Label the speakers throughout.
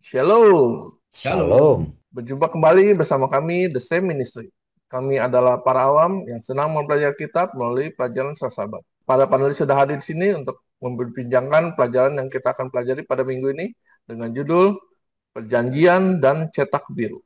Speaker 1: Shalom.
Speaker 2: Shalom.
Speaker 1: Berjumpa kembali bersama kami, The Same Ministry. Kami adalah para awam yang senang mempelajari kitab melalui pelajaran sahabat. Para panelis sudah hadir di sini untuk memperbincangkan pelajaran yang kita akan pelajari pada minggu ini dengan judul Perjanjian dan Cetak Biru.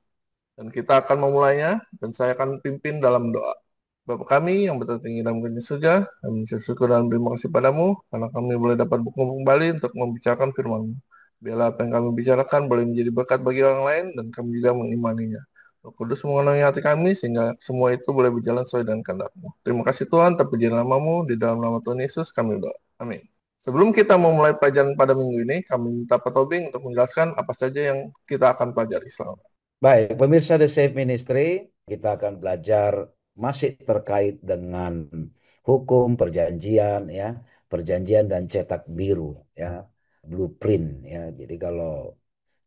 Speaker 1: Dan kita akan memulainya, dan saya akan pimpin dalam doa. Bapa kami yang bertertinggi dalam dunia surga, kami bersyukur dan berterima kasih padamu, karena kami boleh dapat berkumpul kembali untuk membicarakan firman-Mu. Biarlah apa yang kami bicarakan boleh menjadi berkat bagi orang lain, dan kami juga mengimaninya. Roh Kudus mengenai hati kami, sehingga semua itu boleh berjalan sesuai dengan kehendak-Mu. Terima kasih Tuhan, terpujilah namamu, di dalam nama Tuhan Yesus kami berdoa. Amin. Sebelum kita memulai pelajaran pada minggu ini, kami minta Pak Tobing untuk menjelaskan apa saja yang kita akan pelajari. Selamat.
Speaker 2: Baik, pemirsa The Safe Ministry, kita akan belajar masih terkait dengan hukum perjanjian ya, perjanjian dan cetak biru ya, blueprint ya. Jadi kalau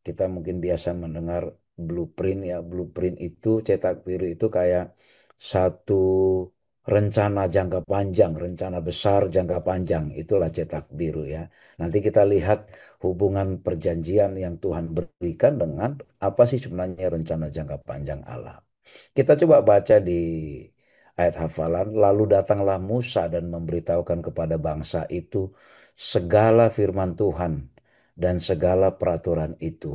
Speaker 2: kita mungkin biasa mendengar blueprint ya, blueprint itu cetak biru itu kayak satu rencana jangka panjang, rencana besar jangka panjang, itulah cetak biru ya. Nanti kita lihat hubungan perjanjian yang Tuhan berikan dengan apa sih sebenarnya rencana jangka panjang Allah. Kita coba baca di ayat hafalan, lalu datanglah Musa dan memberitahukan kepada bangsa itu segala firman Tuhan dan segala peraturan itu.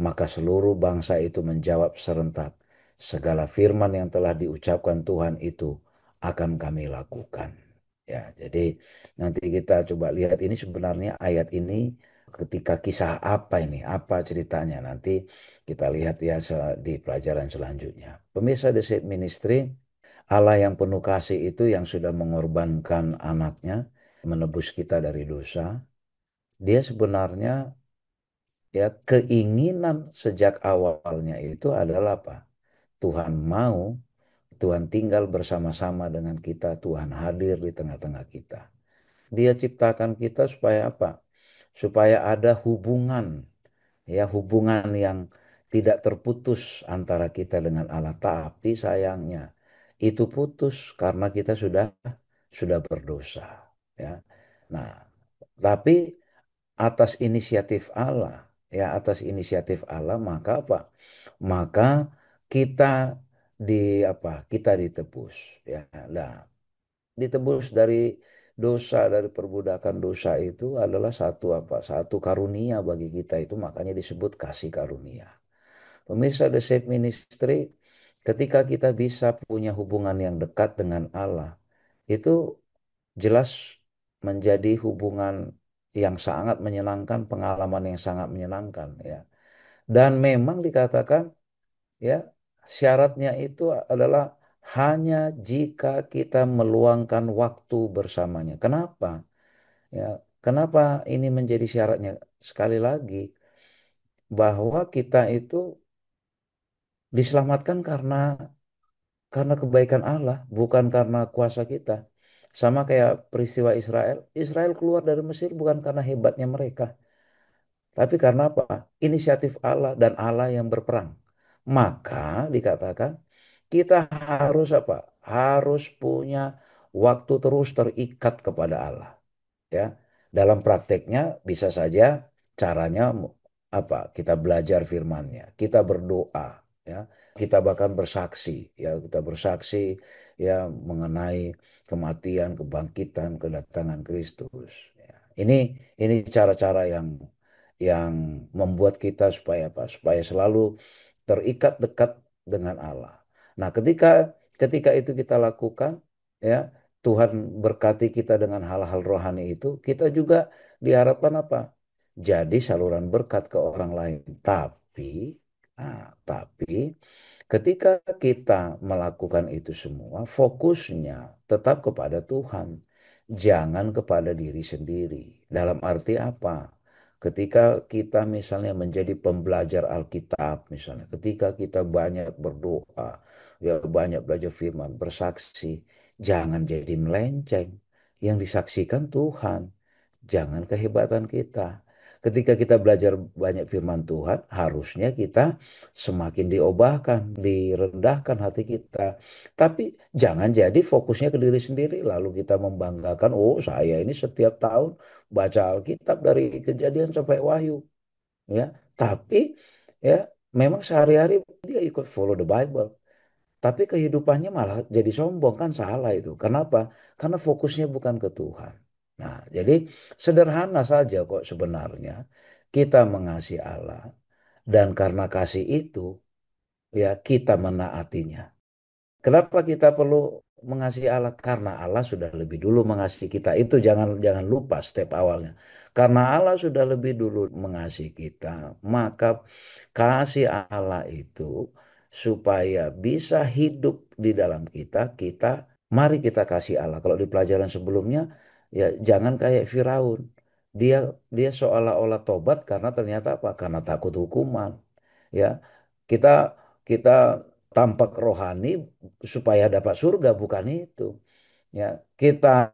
Speaker 2: Maka seluruh bangsa itu menjawab serentak, segala firman yang telah diucapkan Tuhan itu akan kami lakukan. Ya, jadi nanti kita coba lihat ini sebenarnya ayat ini ketika kisah apa ini, apa ceritanya nanti kita lihat ya di pelajaran selanjutnya. Pemirsa The Safe Ministry, Allah yang penuh kasih itu yang sudah mengorbankan anaknya, menebus kita dari dosa, dia sebenarnya ya keinginan sejak awalnya itu adalah apa? Tuhan mau, Tuhan tinggal bersama-sama dengan kita, Tuhan hadir di tengah-tengah kita. Dia ciptakan kita supaya apa? Supaya ada hubungan, ya hubungan yang tidak terputus antara kita dengan Allah. Tapi sayangnya itu putus karena kita sudah berdosa, ya. Nah, tapi atas inisiatif Allah, ya atas inisiatif Allah maka apa? Maka kita di apa? Kita ditebus, ya. Nah, ditebus dari dosa, dari perbudakan dosa itu adalah satu apa? Satu karunia bagi kita, itu makanya disebut kasih karunia. Pemirsa The Safe Ministry, ketika kita bisa punya hubungan yang dekat dengan Allah, itu jelas menjadi hubungan yang sangat menyenangkan, pengalaman yang sangat menyenangkan ya. Dan memang dikatakan ya, syaratnya itu adalah hanya jika kita meluangkan waktu bersamanya. Kenapa? Ya, kenapa ini menjadi syaratnya? Sekali lagi, bahwa kita itu diselamatkan karena kebaikan Allah, bukan karena kuasa kita. Sama kayak peristiwa Israel. Israel keluar dari Mesir bukan karena hebatnya mereka, tapi karena apa? Inisiatif Allah dan Allah yang berperang. Maka dikatakan kita harus apa? Harus punya waktu terus terikat kepada Allah. Ya, dalam prakteknya bisa saja caranya apa? Kita belajar firman-Nya, kita berdoa, ya, kita bahkan bersaksi, ya, kita bersaksi ya mengenai kematian, kebangkitan, kedatangan Kristus. Ya. Ini cara-cara yang membuat kita supaya apa? Supaya selalu terikat dekat dengan Allah. Nah, ketika itu kita lakukan, ya, Tuhan berkati kita dengan hal-hal rohani itu, kita juga diharapkan apa? Jadi saluran berkat ke orang lain. Tapi ketika kita melakukan itu semua, fokusnya tetap kepada Tuhan, jangan kepada diri sendiri. Dalam arti apa? Ketika kita misalnya menjadi pembelajar Alkitab, misalnya, ketika kita banyak berdoa, ya banyak belajar firman, bersaksi, jangan jadi melenceng. Yang disaksikan Tuhan, jangan kehebatan kita. Ketika kita belajar banyak firman Tuhan, harusnya kita semakin diobahkan, direndahkan hati kita. Tapi jangan jadi fokusnya ke diri sendiri, lalu kita membanggakan, oh saya ini setiap tahun baca Alkitab dari Kejadian sampai Wahyu, ya. Tapi ya memang sehari-hari dia ikut follow the Bible. Tapi kehidupannya malah jadi sombong kan salah itu. Kenapa? Karena fokusnya bukan ke Tuhan. Nah, jadi sederhana saja kok sebenarnya kita mengasihi Allah dan karena kasih itu ya kita menaatinya. Kenapa kita perlu mengasihi Allah? Karena Allah sudah lebih dulu mengasihi kita. Itu jangan jangan lupa step awalnya. Karena Allah sudah lebih dulu mengasihi kita, maka kasih Allah itu supaya bisa hidup di dalam kita, mari kita kasih Allah. Kalau di pelajaran sebelumnya, ya jangan kayak Firaun. Dia seolah-olah tobat karena ternyata apa? Karena takut hukuman. Ya, kita kita tampak rohani supaya dapat surga, bukan itu. Ya, kita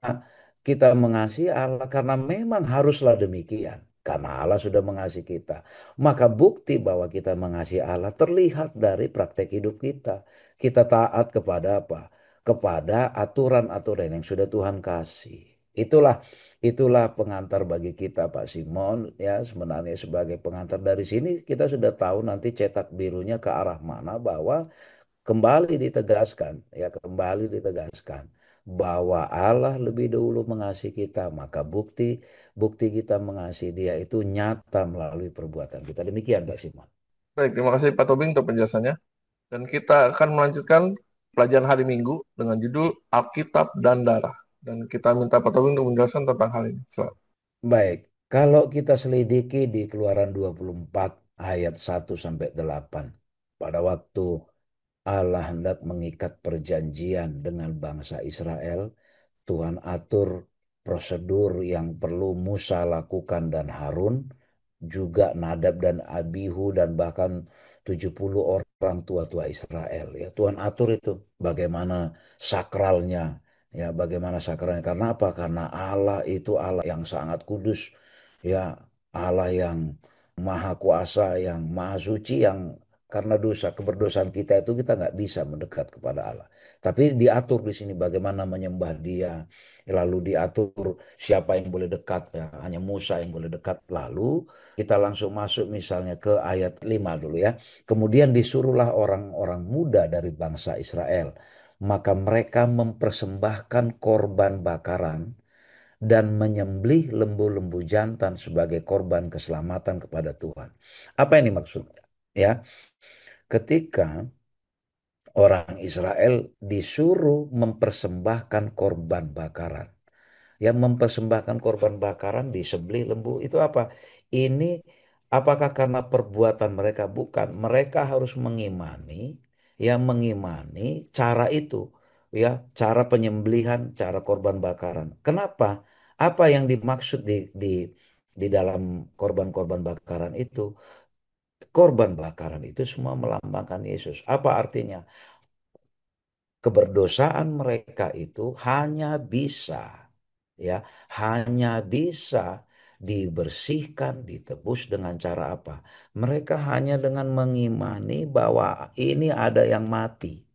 Speaker 2: mengasihi Allah karena memang haruslah demikian. Karena Allah sudah mengasihi kita. Maka bukti bahwa kita mengasihi Allah terlihat dari praktek hidup kita. Kita taat kepada apa? Kepada aturan-aturan yang sudah Tuhan kasih. Itulah pengantar bagi kita Pak Simon ya, sebenarnya sebagai pengantar dari sini kita sudah tahu nanti cetak birunya ke arah mana, bahwa kembali ditegaskan bahwa Allah lebih dahulu mengasihi kita, maka bukti bukti kita mengasihi Dia itu nyata melalui perbuatan kita. Demikian Pak Simon.
Speaker 1: Baik, terima kasih Pak Tobing untuk penjelasannya. Dan kita akan melanjutkan pelajaran hari Minggu dengan judul Alkitab dan Darah. Dan kita minta Pak Tobing untuk menjelaskan tentang hal ini. Silakan.
Speaker 2: Baik, kalau kita selidiki di Keluaran 24 ayat 1 sampai 8, pada waktu Allah hendak mengikat perjanjian dengan bangsa Israel, Tuhan atur prosedur yang perlu Musa lakukan dan Harun, juga Nadab dan Abihu dan bahkan 70 orang tua-tua Israel. Ya, Tuhan atur itu bagaimana sakralnya, ya bagaimana sakralnya. Karena apa? Karena Allah itu Allah yang sangat kudus, ya Allah yang maha kuasa, yang maha suci, yang karena dosa keberdosaan kita itu kita nggak bisa mendekat kepada Allah. Tapi diatur di sini bagaimana menyembah Dia, lalu diatur siapa yang boleh dekat, ya hanya Musa yang boleh dekat. Lalu kita langsung masuk misalnya ke ayat 5 dulu ya. Kemudian disuruhlah orang-orang muda dari bangsa Israel, maka mereka mempersembahkan korban bakaran dan menyembelih lembu-lembu jantan sebagai korban keselamatan kepada Tuhan. Apa ini maksudnya? Ya, ketika orang Israel disuruh mempersembahkan korban bakaran. Yang mempersembahkan korban bakaran disembelih lembu itu apa? Ini apakah karena perbuatan mereka? Bukan. Mereka harus mengimani cara itu, ya, cara penyembelihan, cara korban bakaran. Kenapa? Apa yang dimaksud di dalam korban-korban bakaran itu? Korban bakaran itu semua melambangkan Yesus. Apa artinya? Keberdosaan mereka itu ya hanya bisa dibersihkan, ditebus dengan cara apa? Mereka hanya dengan mengimani bahwa ini ada yang mati,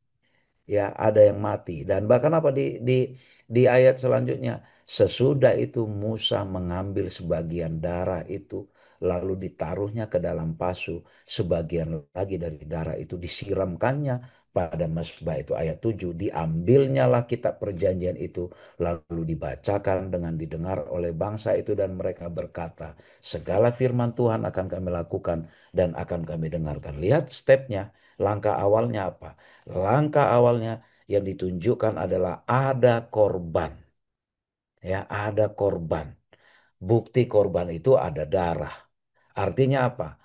Speaker 2: ya ada yang mati. Dan bahkan apa di ayat selanjutnya, sesudah itu Musa mengambil sebagian darah itu lalu ditaruhnya ke dalam pasu, sebagian lagi dari darah itu disiramkannya pada mezbah. Itu ayat 7. Diambilnyalah kitab perjanjian itu lalu dibacakan dengan didengar oleh bangsa itu, dan mereka berkata, segala firman Tuhan akan kami lakukan dan akan kami dengarkan. Lihat stepnya, langkah awalnya apa? Langkah awalnya yang ditunjukkan adalah ada korban. Ya, ada korban. Bukti korban itu ada darah. Artinya apa?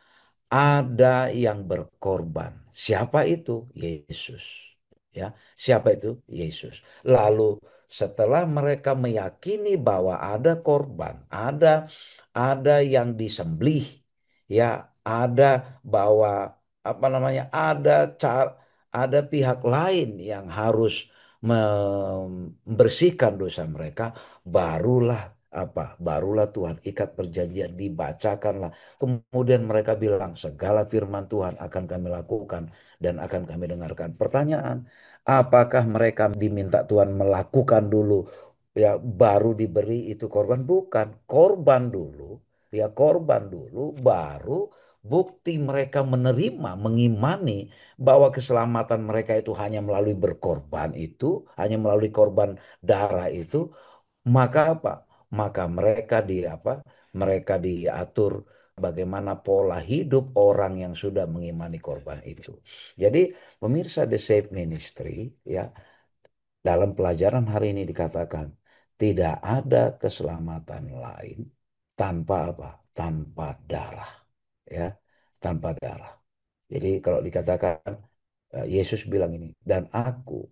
Speaker 2: Ada yang berkorban. Siapa itu? Yesus. Ya, siapa itu? Yesus. Lalu setelah mereka meyakini bahwa ada korban, ada yang disembelih, ya, ada bahwa apa namanya? Ada pihak lain yang harus membersihkan dosa mereka, barulah barulah Tuhan ikat perjanjian, dibacakanlah. Kemudian mereka bilang, segala firman Tuhan akan kami lakukan dan akan kami dengarkan. Pertanyaan, apakah mereka diminta Tuhan melakukan dulu, ya baru diberi itu korban? Bukan, korban dulu, ya korban dulu, baru bukti mereka menerima, mengimani bahwa keselamatan mereka itu hanya melalui berkorban itu, hanya melalui korban darah itu, maka apa? Maka mereka di apa? Mereka diatur bagaimana pola hidup orang yang sudah mengimani korban itu. Jadi pemirsa The Safe Ministry ya, dalam pelajaran hari ini dikatakan tidak ada keselamatan lain tanpa apa? Tanpa darah ya, tanpa darah. Jadi kalau dikatakan Yesus bilang ini, dan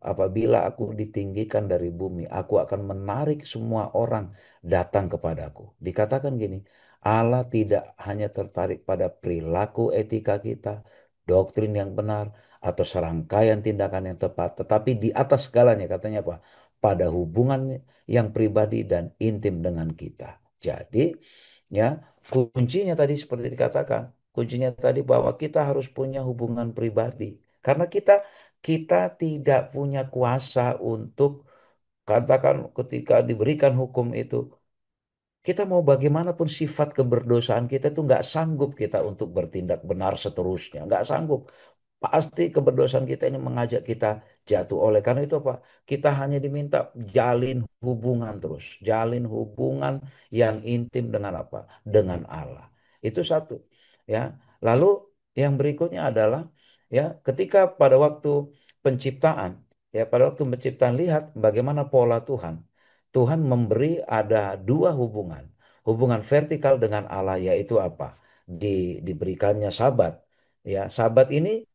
Speaker 2: apabila aku ditinggikan dari bumi, aku akan menarik semua orang datang kepadaku. Dikatakan gini, Allah tidak hanya tertarik pada perilaku etika kita, doktrin yang benar, atau serangkaian tindakan yang tepat, tetapi di atas segalanya katanya apa? Pada hubungan yang pribadi dan intim dengan kita. Jadi, ya, kuncinya tadi seperti dikatakan, kuncinya tadi bahwa kita harus punya hubungan pribadi. Karena kita tidak punya kuasa untuk katakan ketika diberikan hukum itu, kita mau bagaimanapun sifat keberdosaan kita itu nggak sanggup kita untuk bertindak benar seterusnya, nggak sanggup. Pasti keberdosaan kita ini mengajak kita jatuh. Oleh karena itu apa? Kita hanya diminta jalin hubungan terus, jalin hubungan yang intim dengan apa? Dengan Allah. Itu satu, ya. Lalu yang berikutnya adalah ya, ketika pada waktu penciptaan, ya pada waktu penciptaan lihat bagaimana pola Tuhan. Tuhan memberi ada dua hubungan. Hubungan vertikal dengan Allah yaitu apa? Diberikannya Sabat. Ya, Sabat ini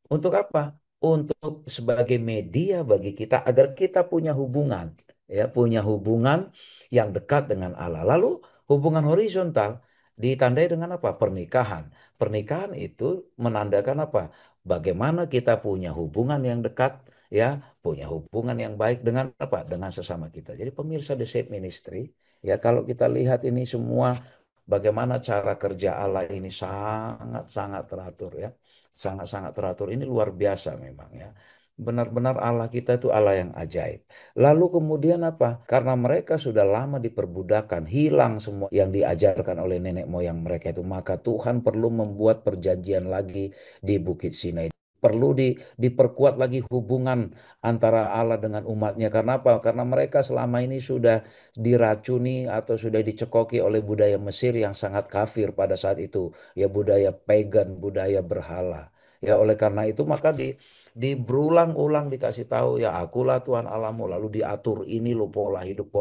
Speaker 2: untuk apa? Untuk sebagai media bagi kita agar kita punya hubungan, ya, punya hubungan yang dekat dengan Allah. Lalu hubungan horizontal ditandai dengan apa? Pernikahan. Pernikahan itu menandakan apa? Bagaimana kita punya hubungan yang dekat, ya, punya hubungan yang baik dengan apa? Dengan sesama kita. Jadi pemirsa The Shape Ministry, ya kalau kita lihat ini semua bagaimana cara kerja Allah ini sangat-sangat teratur ya. Sangat-sangat teratur. Ini luar biasa memang ya. Benar-benar Allah kita itu Allah yang ajaib. Lalu kemudian apa? Karena mereka sudah lama diperbudakan, hilang semua yang diajarkan oleh nenek moyang mereka itu, maka Tuhan perlu membuat perjanjian lagi di Bukit Sinai. Perlu diperkuat lagi hubungan antara Allah dengan umatnya. Karena apa? Karena mereka selama ini sudah diracuni atau sudah dicekoki oleh budaya Mesir yang sangat kafir pada saat itu. Ya budaya pagan, budaya berhala. Ya oleh karena itu maka di berulang-ulang dikasih tahu ya akulah Tuhan Allahmu, lalu diatur ini lo pola hidup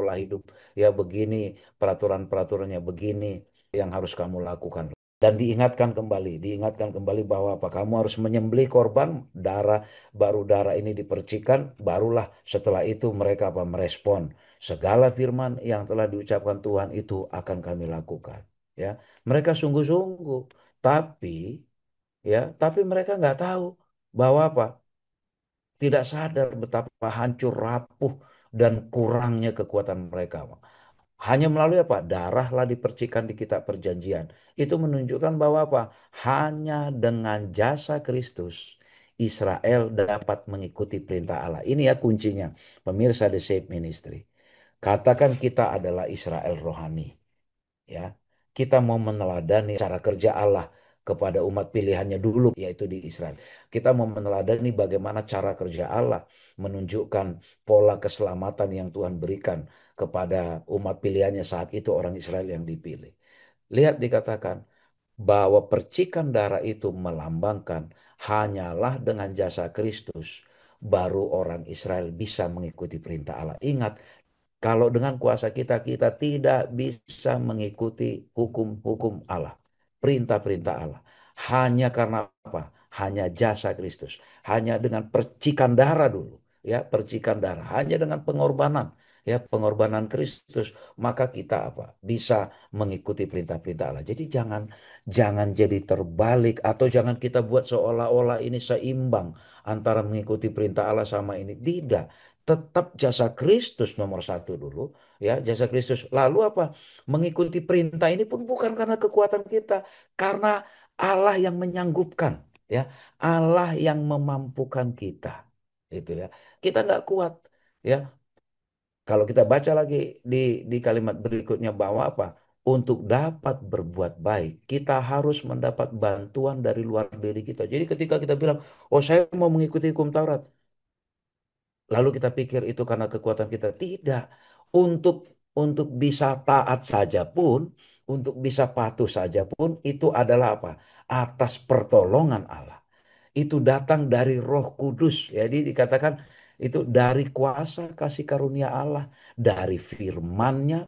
Speaker 2: ya begini, peraturan-peraturannya begini yang harus kamu lakukan. Dan diingatkan kembali bahwa apa kamu harus menyembelih korban, darah baru darah ini dipercikan, barulah setelah itu mereka apa merespon segala firman yang telah diucapkan Tuhan itu akan kami lakukan. Ya, mereka sungguh-sungguh, tapi tapi mereka nggak tahu bahwa apa? Tidak sadar betapa hancur, rapuh, dan kurangnya kekuatan mereka. Hanya melalui apa? Darahlah dipercikan di kitab perjanjian. Itu menunjukkan bahwa apa? Hanya dengan jasa Kristus, Israel dapat mengikuti perintah Allah. Ini ya kuncinya. Pemirsa The Safe Ministry. Katakan kita adalah Israel rohani. Ya, kita mau meneladani cara kerja Allah kepada umat pilihannya dulu, yaitu di Israel. Kita mau meneladani bagaimana cara kerja Allah menunjukkan pola keselamatan yang Tuhan berikan kepada umat pilihannya saat itu orang Israel yang dipilih. Lihat dikatakan bahwa percikan darah itu melambangkan hanyalah dengan jasa Kristus baru orang Israel bisa mengikuti perintah Allah. Ingat, kalau dengan kuasa kita, kita tidak bisa mengikuti hukum-hukum Allah, perintah-perintah Allah. Hanya karena apa? Hanya jasa Kristus. Hanya dengan percikan darah dulu. Ya, percikan darah. Hanya dengan pengorbanan. Ya, pengorbanan Kristus. Maka kita apa? Bisa mengikuti perintah-perintah Allah. Jadi jangan jadi terbalik. Atau jangan kita buat seolah-olah ini seimbang antara mengikuti perintah Allah sama ini. Tidak, tetap jasa Kristus nomor satu dulu, ya jasa Kristus. Lalu apa? Mengikuti perintah ini pun bukan karena kekuatan kita, karena Allah yang menyanggupkan, ya Allah yang memampukan kita, itu ya. Kita nggak kuat, ya. Kalau kita baca lagi di kalimat berikutnya bahwa apa? untuk dapat berbuat baik, kita harus mendapat bantuan dari luar diri kita. Jadi ketika kita bilang, oh saya mau mengikuti hukum Taurat, lalu kita pikir itu karena kekuatan kita. Tidak. Untuk bisa taat saja pun, untuk bisa patuh saja pun, itu adalah apa? Atas pertolongan Allah. Itu datang dari Roh Kudus. Jadi dikatakan itu dari kuasa kasih karunia Allah, dari firmannya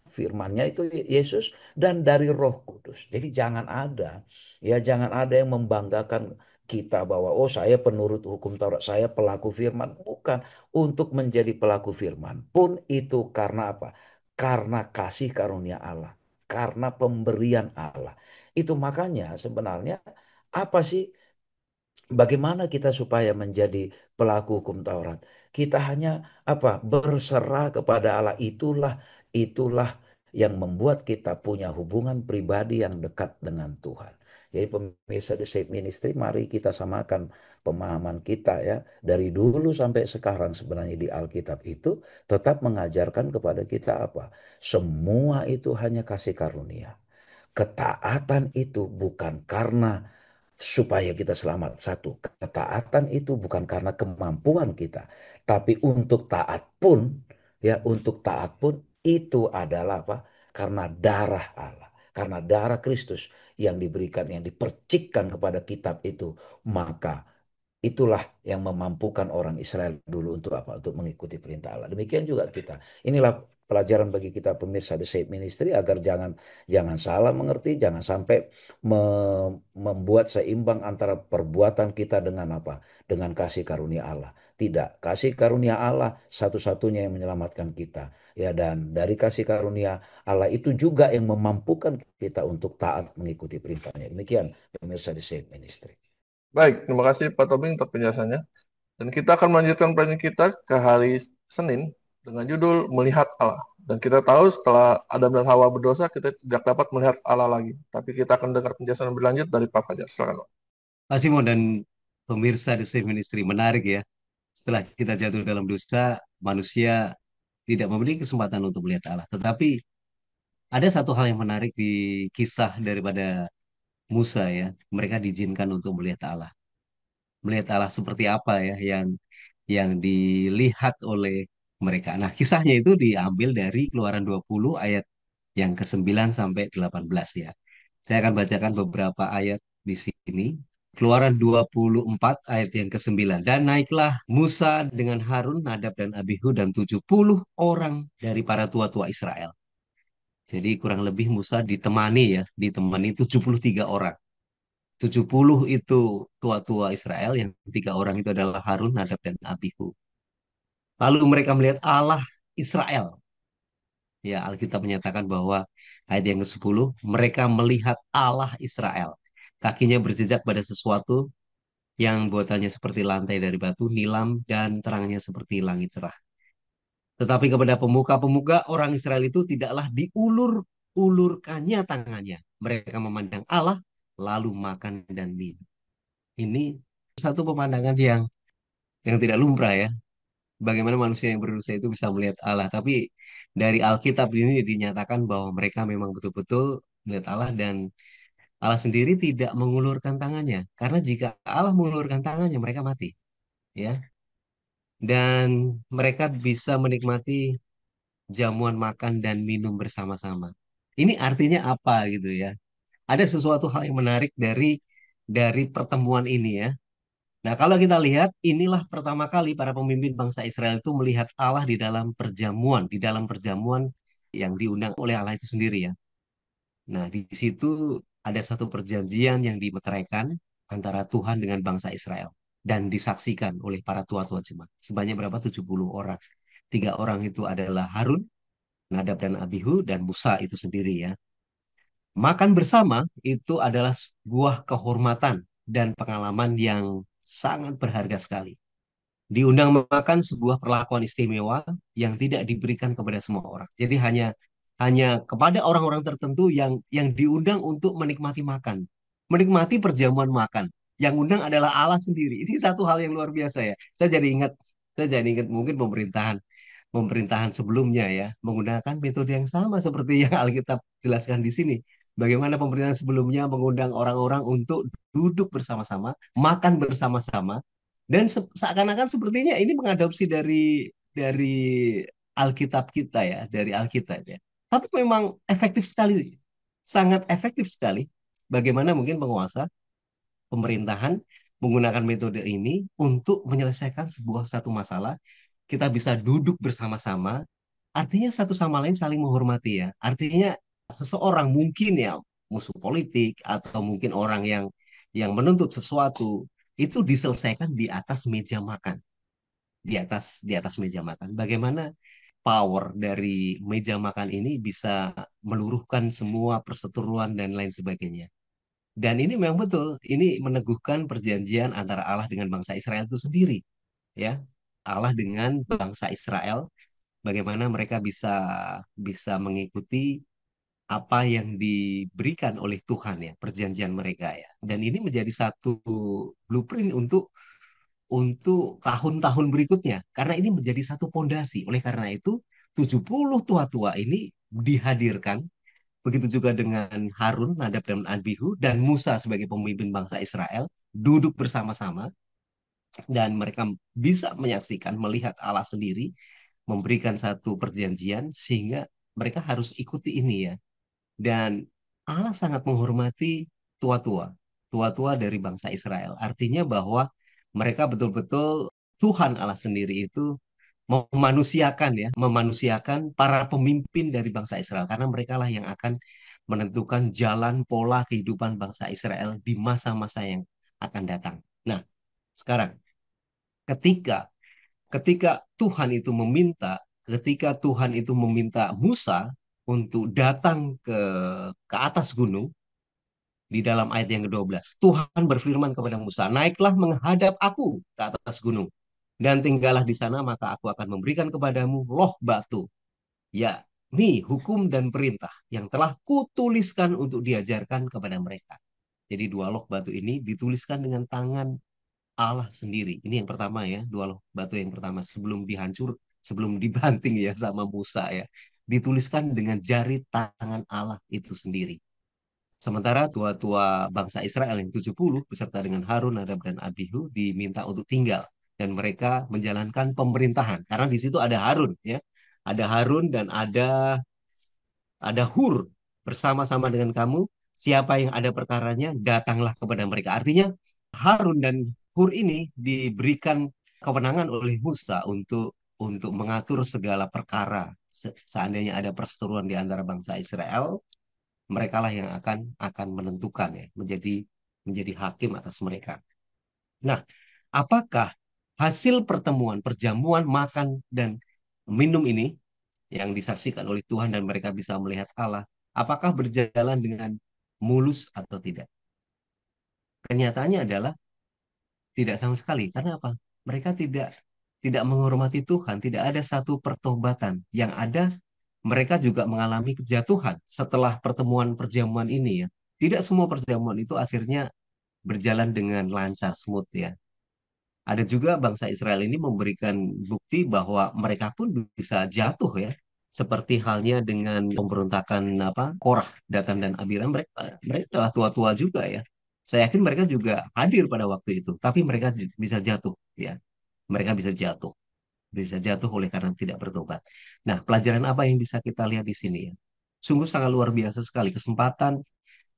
Speaker 2: itu Yesus, dan dari Roh Kudus. Jadi jangan ada yang membanggakan kita bahwa oh saya penurut hukum Taurat, saya pelaku firman. Bukan. Untuk menjadi pelaku firman pun itu karena apa? Karena kasih karunia Allah, karena pemberian Allah. Itu makanya sebenarnya apa sih? Bagaimana kita supaya menjadi pelaku hukum Taurat? Kita hanya apa? Berserah kepada Allah. Itulah yang membuat kita punya hubungan pribadi yang dekat dengan Tuhan. Jadi pemirsa The Save Ministry, mari kita samakan pemahaman kita ya. Dari dulu sampai sekarang sebenarnya di Alkitab itu tetap mengajarkan kepada kita apa? Semua itu hanya kasih karunia. Ketaatan itu bukan karena supaya kita selamat. Satu, ketaatan itu bukan karena kemampuan kita, tapi untuk taat pun itu adalah apa? Karena darah Allah, karena darah Kristus yang diberikan, yang dipercikkan kepada kitab itu, maka itulah yang memampukan orang Israel dulu untuk apa? Untuk mengikuti perintah Allah. Demikian juga kita. Inilah pelajaran bagi kita pemirsa The Save Ministry agar jangan jangan salah mengerti, jangan sampai membuat seimbang antara perbuatan kita dengan apa? Dengan kasih karunia Allah. Tidak, kasih karunia Allah satu-satunya yang menyelamatkan kita. Ya, dan dari kasih karunia Allah itu juga yang memampukan kita untuk taat mengikuti perintahnya. Demikian pemirsa The Save Ministry.
Speaker 1: Baik, terima kasih Pak Tobing untuk penjelasannya. Dan kita akan melanjutkan pelajaran kita ke hari Senin dengan judul Melihat Allah. Dan kita tahu setelah Adam dan Hawa berdosa, kita tidak dapat melihat Allah lagi. Tapi kita akan dengar penjelasan lebih lanjut dari Pak Fajar. Silakan, Pak.
Speaker 3: Pak Simon dan pemirsa The Save Ministry, menarik ya. Setelah kita jatuh dalam dosa, manusia tidak memiliki kesempatan untuk melihat Allah. Tetapi ada satu hal yang menarik di kisah daripada Musa ya. Mereka diizinkan untuk melihat Allah. Melihat Allah seperti apa ya yang dilihat oleh mereka. Nah, kisahnya itu diambil dari Keluaran 20 ayat yang ke-9 sampai 18 ya. Saya akan bacakan beberapa ayat di sini. Keluaran 24 ayat yang ke-9. Dan naiklah Musa dengan Harun, Nadab dan Abihu dan 70 orang dari para tua-tua Israel. Jadi kurang lebih Musa ditemani 73 orang. 70 itu tua-tua Israel, yang 3 orang itu adalah Harun, Nadab dan Abihu. Lalu mereka melihat Allah Israel. Ya, Alkitab menyatakan bahwa ayat yang ke-10, mereka melihat Allah Israel. Kakinya berjejak pada sesuatu yang buatannya seperti lantai dari batu, nilam, dan terangnya seperti langit cerah. Tetapi kepada pemuka-pemuka orang Israel itu tidaklah diulur-ulurkannya tangannya. Mereka memandang Allah, lalu makan dan minum. Ini satu pemandangan yang tidak lumrah ya. Bagaimana manusia yang berdosa itu bisa melihat Allah. Tapi dari Alkitab ini dinyatakan bahwa mereka memang betul-betul melihat Allah, dan Allah sendiri tidak mengulurkan tangannya. Karena jika Allah mengulurkan tangannya, mereka mati. Ya, dan mereka bisa menikmati jamuan makan dan minum bersama-sama. Ini artinya apa gitu ya? Ada sesuatu hal yang menarik dari pertemuan ini ya. Nah, kalau kita lihat, inilah pertama kali para pemimpin bangsa Israel itu melihat Allah di dalam perjamuan yang diundang oleh Allah itu sendiri ya. Nah, di situ ada satu perjanjian yang dimeteraikan antara Tuhan dengan bangsa Israel dan disaksikan oleh para tua-tua jemaat. Sebanyak berapa? 70 orang. 3 orang itu adalah Harun, Nadab dan Abihu, dan Musa itu sendiri ya. Makan bersama itu adalah sebuah kehormatan dan pengalaman yang sangat berharga sekali. Diundang makan sebuah perlakuan istimewa yang tidak diberikan kepada semua orang. Jadi hanya hanya kepada orang-orang tertentu yang diundang untuk menikmati makan, menikmati perjamuan makan. Yang undang adalah Allah sendiri. Ini satu hal yang luar biasa ya. Saya jadi ingat mungkin pemerintahan pemerintahan sebelumnya ya, menggunakan metode yang sama seperti yang Alkitab jelaskan di sini. Bagaimana pemerintahan sebelumnya mengundang orang-orang untuk duduk bersama-sama, makan bersama-sama, dan seakan-akan sepertinya ini mengadopsi dari Alkitab kita ya, dari Alkitab ya. Tapi memang efektif sekali, sangat efektif sekali. Bagaimana mungkin penguasa pemerintahan menggunakan metode ini untuk menyelesaikan satu masalah, kita bisa duduk bersama-sama, artinya satu sama lain saling menghormati ya. Artinya seseorang mungkin ya musuh politik atau mungkin orang yang menuntut sesuatu itu diselesaikan di atas meja makan, di atas meja makan. Bagaimana power dari meja makan ini bisa meluruhkan semua perseteruan dan lain sebagainya. Dan ini memang betul, ini meneguhkan perjanjian antara Allah dengan bangsa Israel itu sendiri, ya. Allah dengan bangsa Israel, bagaimana mereka bisa bisa mengikuti apa yang diberikan oleh Tuhan ya, perjanjian mereka ya. Dan ini menjadi satu blueprint untuk tahun-tahun berikutnya, karena ini menjadi satu pondasi. Oleh karena itu, 70 tua-tua ini dihadirkan. Begitu juga dengan Harun, Nadab, dan Abihu, dan Musa sebagai pemimpin bangsa Israel, duduk bersama-sama, dan mereka bisa menyaksikan, melihat Allah sendiri, memberikan satu perjanjian, sehingga mereka harus ikuti ini ya. Dan Allah sangat menghormati tua-tua, tua-tua dari bangsa Israel. Artinya bahwa mereka betul-betul Tuhan Allah sendiri itu memanusiakan para pemimpin dari bangsa Israel karena mereka lah yang akan menentukan jalan pola kehidupan bangsa Israel di masa-masa yang akan datang. Nah, sekarang ketika ketika Tuhan itu meminta Musa untuk datang ke atas gunung di dalam ayat yang ke-12. Tuhan berfirman kepada Musa, "Naiklah menghadap aku ke atas gunung dan tinggallah di sana, maka aku akan memberikan kepadamu loh batu, yakni hukum dan perintah yang telah kutuliskan untuk diajarkan kepada mereka." Jadi dua loh batu ini dituliskan dengan tangan Allah sendiri. Ini yang pertama ya, dua loh batu yang pertama sebelum dibanting ya sama Musa ya. Dituliskan dengan jari tangan Allah itu sendiri. Sementara tua-tua bangsa Israel yang 70 beserta dengan Harun, Nadab, dan Abihu diminta untuk tinggal. Dan mereka menjalankan pemerintahan. Karena di situ ada Harun ya. Ada Harun dan ada Hur bersama-sama dengan kamu. Siapa yang ada perkaranya, datanglah kepada mereka. Artinya Harun dan Hur ini diberikan kewenangan oleh Musa untuk mengatur segala perkara. Seandainya ada perseteruan di antara bangsa Israel, mereka lah yang akan menentukan ya, menjadi hakim atas mereka. Nah, apakah hasil pertemuan, perjamuan makan dan minum ini yang disaksikan oleh Tuhan dan mereka bisa melihat Allah, apakah berjalan dengan mulus atau tidak? Kenyataannya adalah tidak sama sekali. Karena apa? Mereka tidak tidak menghormati Tuhan, tidak ada satu pertobatan. Yang ada mereka juga mengalami kejatuhan setelah pertemuan perjamuan ini ya. Tidak semua perjamuan itu akhirnya berjalan dengan lancar, smooth ya. Ada juga bangsa Israel ini memberikan bukti bahwa mereka pun bisa jatuh ya. Seperti halnya dengan pemberontakan Korah, Datan dan Abiram, mereka adalah tua-tua juga ya. Saya yakin mereka juga hadir pada waktu itu, tapi mereka bisa jatuh ya. Mereka bisa jatuh oleh karena tidak bertobat. Nah, pelajaran apa yang bisa kita lihat di sini ya? Sungguh sangat luar biasa sekali kesempatan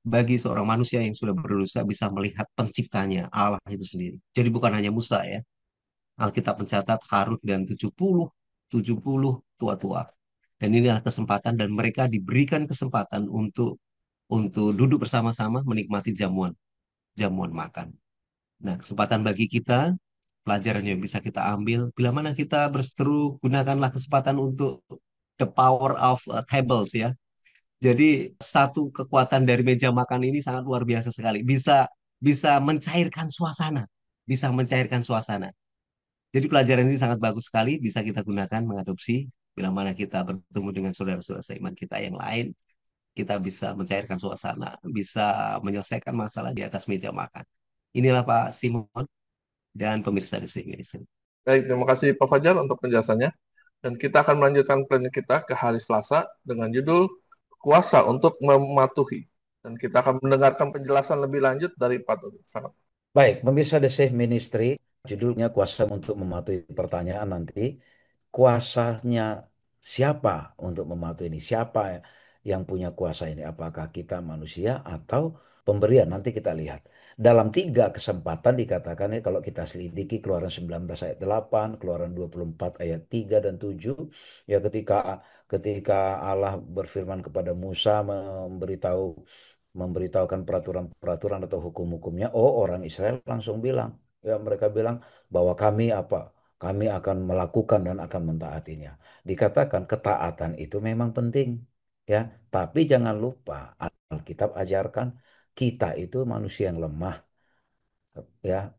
Speaker 3: bagi seorang manusia yang sudah berdosa bisa melihat penciptanya, Allah itu sendiri. Jadi bukan hanya Musa ya. Alkitab mencatat Harun dan 70 tua-tua. Dan inilah kesempatan dan mereka diberikan kesempatan untuk duduk bersama-sama menikmati jamuan jamuan makan. Nah, kesempatan bagi kita, pelajaran yang bisa kita ambil, bila mana kita berseteru, gunakanlah kesempatan untuk the power of tables ya. Jadi satu kekuatan dari meja makan ini sangat luar biasa sekali. Bisa bisa mencairkan suasana, bisa mencairkan suasana. Jadi pelajaran ini sangat bagus sekali, bisa kita gunakan mengadopsi bila mana kita bertemu dengan saudara-saudara seiman kita yang lain, kita bisa mencairkan suasana, bisa menyelesaikan masalah di atas meja makan. Inilah Pak Simon dan pemirsa di sini.
Speaker 1: Baik, terima kasih Pak Fajar untuk penjelasannya. Dan kita akan melanjutkan planning kita ke hari Selasa dengan judul Kuasa untuk Mematuhi. Dan kita akan mendengarkan penjelasan lebih lanjut dari Pak Tony. Sangat.
Speaker 2: Baik, pemirsa The Safe Ministry, judulnya kuasa untuk mematuhi pertanyaan nanti. Kuasanya siapa untuk mematuhi ini? Siapa yang punya kuasa ini? Apakah kita manusia atau pemberian? Nanti kita lihat. Dalam 3 kesempatan dikatakan ya, kalau kita selidiki Keluaran 19 ayat 8, Keluaran 24 ayat 3 dan 7, ya ketika ketika Allah berfirman kepada Musa memberitahukan peraturan-peraturan atau hukum-hukumnya, oh orang Israel langsung bilang, ya mereka bilang bahwa kami apa? Kami akan melakukan dan akan mentaatinya. Dikatakan ketaatan itu memang penting, ya. Tapi jangan lupa Alkitab ajarkan kita itu manusia yang lemah, ya,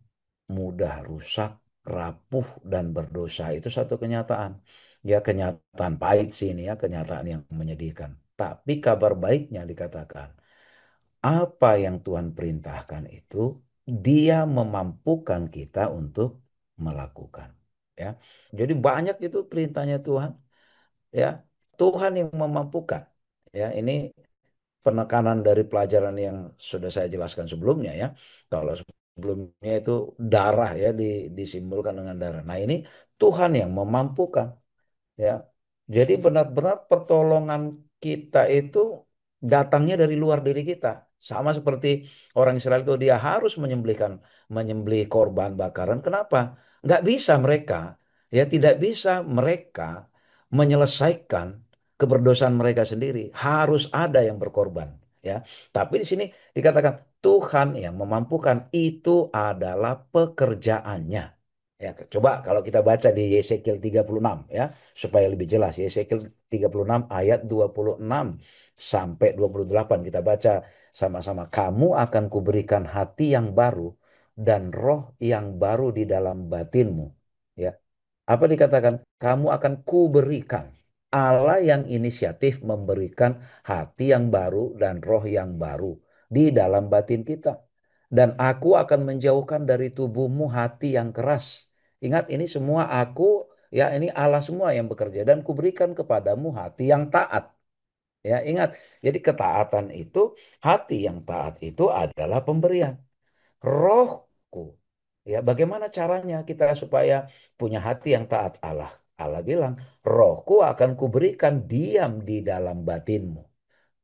Speaker 2: mudah rusak, rapuh dan berdosa. Itu satu kenyataan. Ya kenyataan pahit sih ini ya, kenyataan yang menyedihkan. Tapi kabar baiknya dikatakan apa yang Tuhan perintahkan itu dia memampukan kita untuk melakukan, ya. Jadi banyak itu perintahnya Tuhan, ya. Tuhan yang memampukan, ya. Ini penekanan dari pelajaran yang sudah saya jelaskan sebelumnya, ya. Kalau sebelumnya itu darah, ya, disimbolkan dengan darah. Nah, ini Tuhan yang memampukan, ya. Jadi benar-benar pertolongan kita itu datangnya dari luar diri kita. Sama seperti orang Israel itu dia harus menyembelih korban bakaran. Kenapa? Nggak bisa mereka, ya tidak bisa mereka menyelesaikan keberdosaan mereka sendiri. Harus ada yang berkorban, ya. Tapi di sini dikatakan Tuhan yang memampukan, itu adalah pekerjaannya. Ya, coba kalau kita baca di Yesekiel 36 ya, supaya lebih jelas. Yesekiel 36 ayat 26 sampai 28 kita baca sama-sama. Kamu akan kuberikan hati yang baru dan roh yang baru di dalam batinmu. Ya. Apa dikatakan? Kamu akan kuberikan. Allah yang inisiatif memberikan hati yang baru dan roh yang baru di dalam batin kita. Dan aku akan menjauhkan dari tubuhmu hati yang keras. Ingat ini semua aku, ya ini Allah semua yang bekerja, dan kuberikan kepadamu hati yang taat. Ya ingat, jadi ketaatan itu, hati yang taat itu adalah pemberian. Rohku, ya bagaimana caranya kita supaya punya hati yang taat? Allah bilang, rohku akan kuberikan diam di dalam batinmu.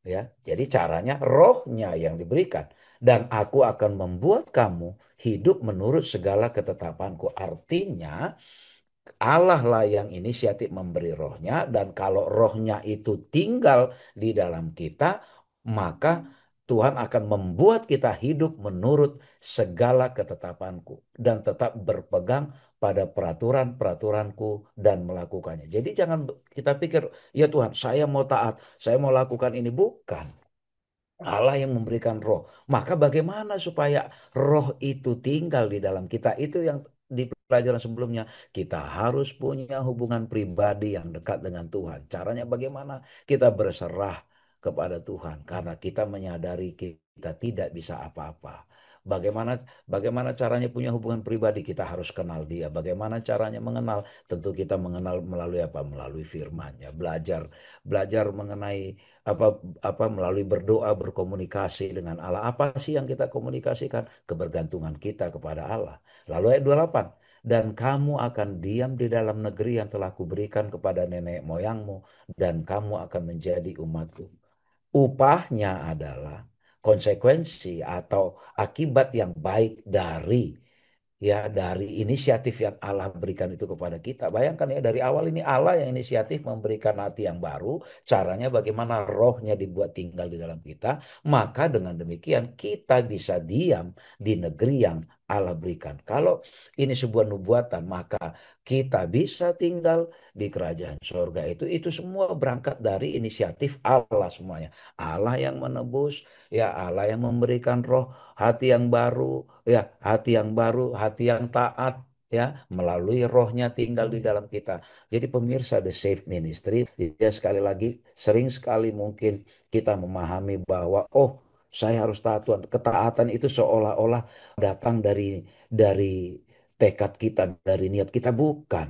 Speaker 2: Ya, jadi caranya rohnya yang diberikan. Dan aku akan membuat kamu hidup menurut segala ketetapanku. Artinya Allah lah yang inisiatif memberi rohnya, dan kalau rohnya itu tinggal di dalam kita, maka Tuhan akan membuat kita hidup menurut segala ketetapanku dan tetap berpegang pada peraturan-peraturanku dan melakukannya. Jadi jangan kita pikir, ya Tuhan, saya mau taat, saya mau lakukan ini. Bukan. Allah yang memberikan roh. Maka bagaimana supaya roh itu tinggal di dalam kita? Itu yang di pelajaran sebelumnya. Kita harus punya hubungan pribadi yang dekat dengan Tuhan. Caranya bagaimana? Kita berserah kepada Tuhan karena kita menyadari kita tidak bisa apa-apa. Bagaimana bagaimana caranya punya hubungan pribadi? Kita harus kenal Dia. Bagaimana caranya mengenal? Tentu kita mengenal melalui apa? Melalui firman-Nya. Belajar belajar mengenai apa apa melalui berdoa, berkomunikasi dengan Allah. Apa sih yang kita komunikasikan? Kebergantungan kita kepada Allah. Lalu ayat 28, dan kamu akan diam di dalam negeri yang telah kuberikan kepada nenek moyangmu, dan kamu akan menjadi umatku. Upahnya adalah konsekuensi atau akibat yang baik dari inisiatif yang Allah berikan itu kepada kita. Bayangkan ya, dari awal ini Allah yang inisiatif memberikan hati yang baru. Caranya bagaimana rohnya dibuat tinggal di dalam kita. Maka dengan demikian kita bisa diam di negeri yang Allah berikan. Kalau ini sebuah nubuatan, maka kita bisa tinggal di kerajaan surga itu. Itu semua berangkat dari inisiatif Allah semuanya. Allah yang menebus, ya Allah yang memberikan roh, hati yang baru, ya hati yang baru, hati yang taat, ya melalui rohnya tinggal di dalam kita. Jadi pemirsa The Safe Ministry, ya sekali lagi, sering sekali mungkin kita memahami bahwa oh saya harus taat Tuhan. Ketaatan itu seolah-olah datang dari tekad kita, dari niat kita. Bukan.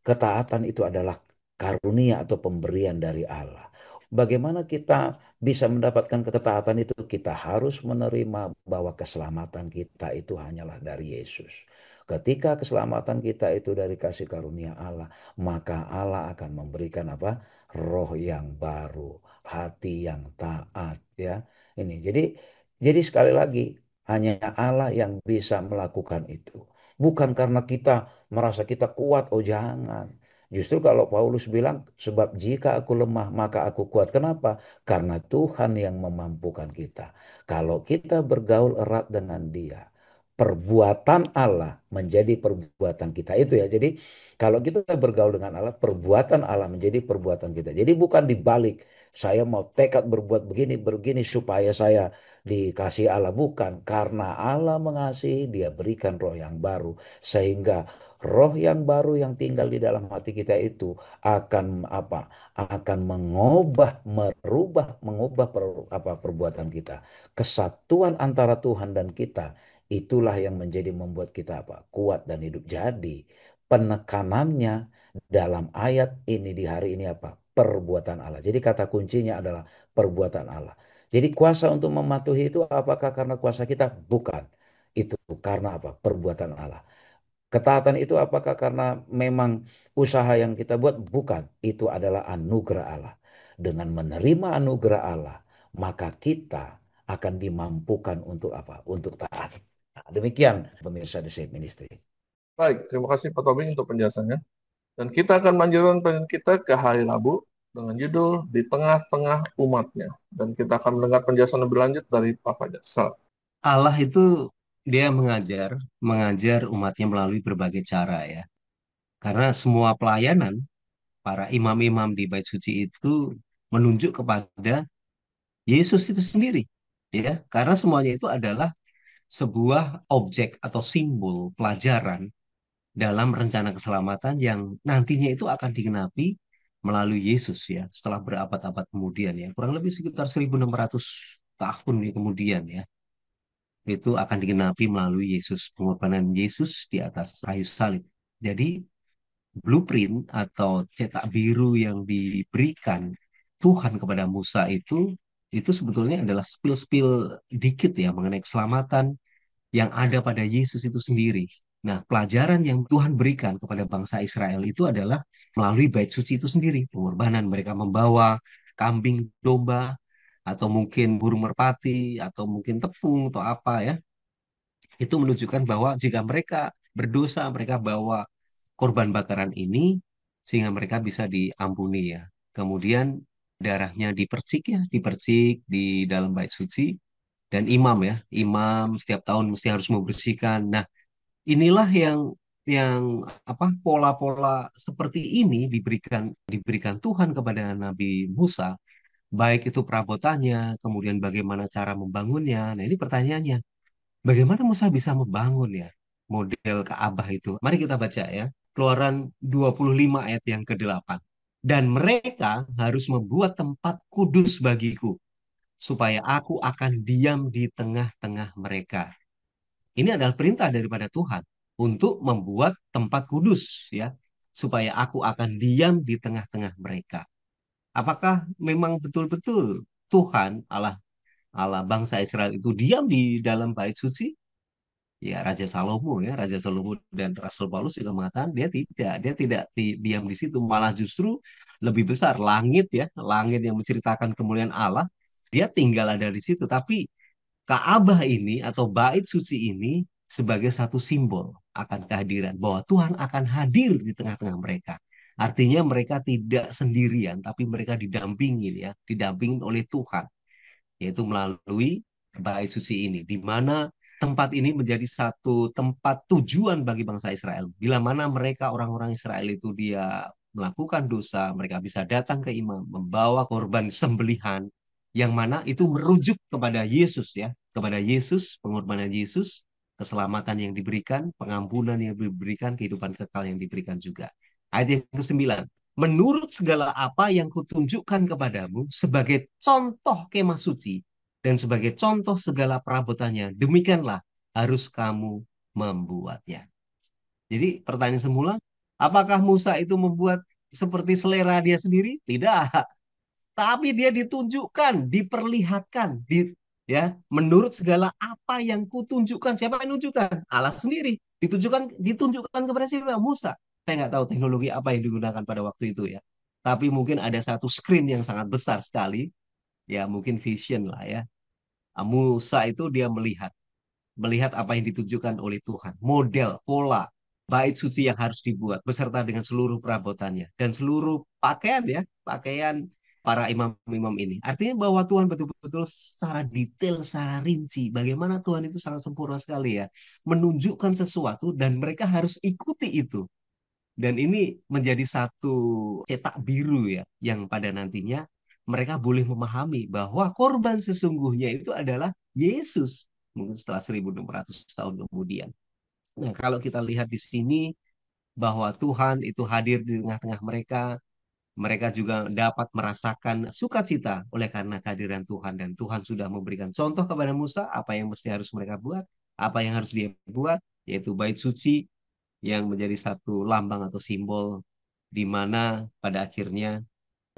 Speaker 2: Ketaatan itu adalah karunia atau pemberian dari Allah. Bagaimana kita bisa mendapatkan ketaatan itu? Kita harus menerima bahwa keselamatan kita itu hanyalah dari Yesus. Ketika keselamatan kita itu dari kasih karunia Allah, maka Allah akan memberikan apa? Roh yang baru, hati yang taat, ya. Ini. Jadi sekali lagi hanya Allah yang bisa melakukan itu. Bukan karena kita merasa kita kuat, oh jangan. Justru kalau Paulus bilang, sebab jika aku lemah, maka aku kuat. Kenapa? Karena Tuhan yang memampukan kita. Kalau kita bergaul erat dengan Dia, perbuatan Allah menjadi perbuatan kita. Itu ya. Jadi kalau kita bergaul dengan Allah, perbuatan Allah menjadi perbuatan kita. Jadi bukan dibalik. Saya mau tekad berbuat begini, begini supaya saya dikasih Allah. Bukan. Karena Allah mengasihi, Dia berikan roh yang baru. Sehingga roh yang baru yang tinggal di dalam hati kita itu akan apa? Akan mengubah perbuatan kita. Kesatuan antara Tuhan dan kita itulah yang menjadi membuat kita apa? Kuat dan hidup. Jadi penekanannya dalam ayat ini di hari ini apa? Perbuatan Allah. Jadi kata kuncinya adalah perbuatan Allah. Jadi kuasa untuk mematuhi itu apakah karena kuasa kita? Bukan. Itu karena apa? Perbuatan Allah. Ketaatan itu apakah karena memang usaha yang kita buat? Bukan. Itu adalah anugerah Allah. Dengan menerima anugerah Allah, maka kita akan dimampukan untuk apa? Untuk taat. Nah, demikian pemirsa The Safe Ministry.
Speaker 1: Baik, terima kasih Pak Tobing untuk penjelasannya. Dan kita akan melanjutkan penelitian kita ke hari Rabu dengan judul Di Tengah-Tengah Umatnya. Dan kita akan mendengar penjelasan lebih lanjut dari Pak Fajar. Salam.
Speaker 3: Allah itu dia mengajar umatnya melalui berbagai cara ya. Karena semua pelayanan para imam-imam di Bait Suci itu menunjuk kepada Yesus itu sendiri. Ya, karena semuanya itu adalah sebuah objek atau simbol pelajaran dalam rencana keselamatan yang nantinya itu akan digenapi melalui Yesus ya, setelah berabad-abad kemudian ya, kurang lebih sekitar 1.600 tahun nih kemudian ya, itu akan digenapi melalui Yesus, pengorbanan Yesus di atas kayu salib. Jadi blueprint atau cetak biru yang diberikan Tuhan kepada Musa itu sebetulnya adalah spill-spill dikit ya mengenai keselamatan yang ada pada Yesus itu sendiri. Nah, pelajaran yang Tuhan berikan kepada bangsa Israel itu adalah melalui bait suci itu sendiri. Pengorbanan mereka membawa kambing domba, atau mungkin burung merpati, atau mungkin tepung, atau apa ya. Itu menunjukkan bahwa jika mereka berdosa, mereka bawa korban bakaran ini, sehingga mereka bisa diampuni ya. Kemudian darahnya dipercik ya, dipercik di dalam bait suci, dan imam ya, imam setiap tahun mesti harus membersihkan. Nah, inilah yang apa pola-pola seperti ini diberikan Tuhan kepada Nabi Musa, baik itu perabotannya, kemudian bagaimana cara membangunnya. Nah, ini pertanyaannya, bagaimana Musa bisa membangun ya model Ka'bah itu? Mari kita baca ya. Keluaran 25 ayat yang ke-8. Dan mereka harus membuat tempat kudus bagiku, supaya aku akan diam di tengah-tengah mereka. Ini adalah perintah daripada Tuhan untuk membuat tempat kudus ya, supaya aku akan diam di tengah-tengah mereka. Apakah memang betul-betul Tuhan Allah Allah bangsa Israel itu diam di dalam bait suci? Ya, Raja Salomo dan Rasul Paulus juga mengatakan dia tidak diam di situ, malah justru lebih besar langit ya, langit yang menceritakan kemuliaan Allah, dia tinggal ada di situ. Tapi Ka'bah ini atau bait suci ini sebagai satu simbol akan kehadiran bahwa Tuhan akan hadir di tengah-tengah mereka. Artinya mereka tidak sendirian, tapi mereka didampingin ya, didampingin oleh Tuhan, yaitu melalui bait suci ini, di mana tempat ini menjadi satu tempat tujuan bagi bangsa Israel. Bila mana mereka orang-orang Israel itu dia melakukan dosa, mereka bisa datang ke imam, membawa korban sembelihan, yang mana itu merujuk kepada Yesus ya, kepada Yesus, pengorbanan Yesus, keselamatan yang diberikan, pengampunan yang diberikan, kehidupan kekal yang diberikan juga. Ayat yang ke-9, menurut segala apa yang kutunjukkan kepadamu sebagai contoh kemah suci dan sebagai contoh segala perabotannya, demikianlah harus kamu membuatnya. Jadi pertanyaan semula, apakah Musa itu membuat seperti selera dia sendiri? Tidak. Tapi dia ditunjukkan, diperlihatkan, ya, menurut segala apa yang kutunjukkan. Siapa yang menunjukkan? Allah sendiri. Ditunjukkan kepada siapa? Musa. Saya nggak tahu teknologi apa yang digunakan pada waktu itu ya. Tapi mungkin ada satu screen yang sangat besar sekali, ya mungkin vision lah ya. Musa itu dia melihat apa yang ditunjukkan oleh Tuhan, model, pola, bait suci yang harus dibuat beserta dengan seluruh perabotannya dan seluruh pakaian ya, pakaian para imam-imam ini. Artinya bahwa Tuhan betul-betul secara detail, secara rinci, bagaimana Tuhan itu sangat sempurna sekali ya, menunjukkan sesuatu dan mereka harus ikuti itu. Dan ini menjadi satu cetak biru ya, yang pada nantinya mereka boleh memahami bahwa korban sesungguhnya itu adalah Yesus. Mungkin setelah 1600 tahun kemudian. Nah, kalau kita lihat di sini bahwa Tuhan itu hadir di tengah-tengah mereka, mereka juga dapat merasakan sukacita oleh karena kehadiran Tuhan. Dan Tuhan sudah memberikan contoh kepada Musa apa yang mesti harus mereka buat, apa yang harus dia buat, yaitu bait suci yang menjadi satu lambang atau simbol di mana pada akhirnya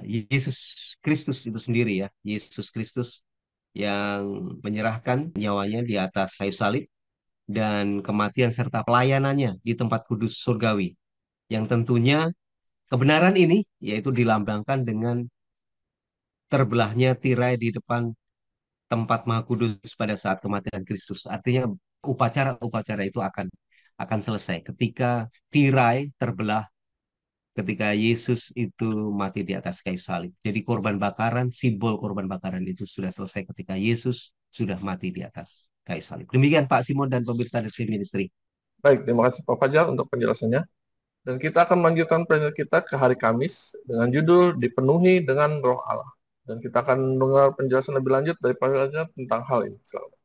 Speaker 3: Yesus Kristus itu sendiri ya, Yesus Kristus yang menyerahkan nyawanya di atas kayu salib dan kematian serta pelayanannya di tempat kudus surgawi. Yang tentunya kebenaran ini yaitu dilambangkan dengan terbelahnya tirai di depan tempat Maha Kudus pada saat kematian Kristus. Artinya upacara-upacara itu akan selesai ketika tirai terbelah ketika Yesus itu mati di atas kayu salib. Jadi korban bakaran, simbol korban bakaran itu sudah selesai ketika Yesus sudah mati di atas kayu salib. Demikian Pak Simon dan pemirsa The Same Ministry.
Speaker 1: Baik, terima kasih Pak Fajar untuk penjelasannya. Dan kita akan melanjutkan pelajaran kita ke hari Kamis dengan judul Dipenuhi dengan Roh Allah. Dan kita akan mendengar penjelasan lebih lanjut dari Pak Fajar tentang hal ini. Selamat.